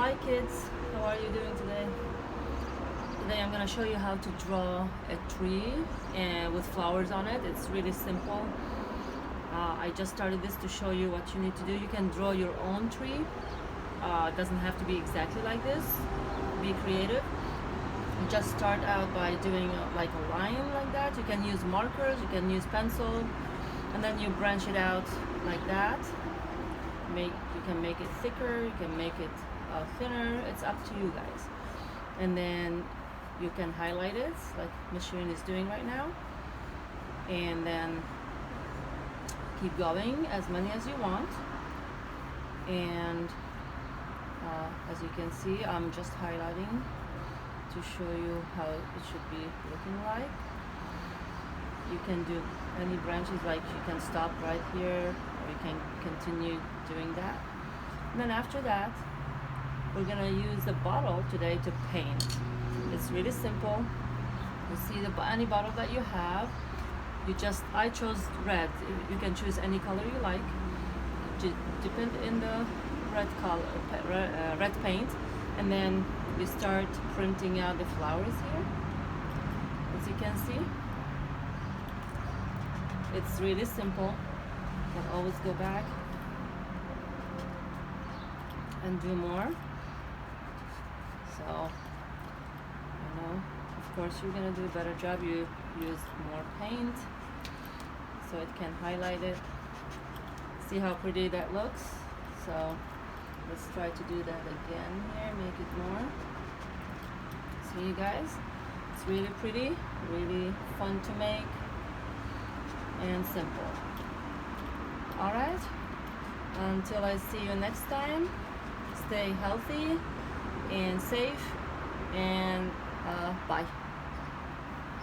Hi kids, how are you doing today? Today I'm going to show you how to draw a tree with flowers on it. It's really simple. I just started this to show you what you need to do. You can draw your own tree. It doesn't have to be exactly like this. Be creative. Just start out by doing like a line like that. You can use markers, you can use pencil, and then you branch it out like that. You can make it thicker, you can make it thinner. It's up to you guys. And then you can highlight it like Machine is doing right now, and then keep going as many as you want. And as you can see, I'm just highlighting to show you how it should be looking like. You can do any branches, like you can stop right here, or you can continue doing that. And then after that, we're gonna use the bottle today to paint. It's really simple. You see any bottle that you have. I chose red. You can choose any color you like. Dip it in the red color, red paint, and then you start printing out the flowers here. As you can see, it's really simple. You can always go back and do more. So, of course you're gonna do a better job. You use more paint so it can highlight it. See how pretty that looks? So let's try to do that again here, make it more. See you guys? It's really pretty, really fun to make, and simple. Alright, until I see you next time, stay healthy and safe, and bye.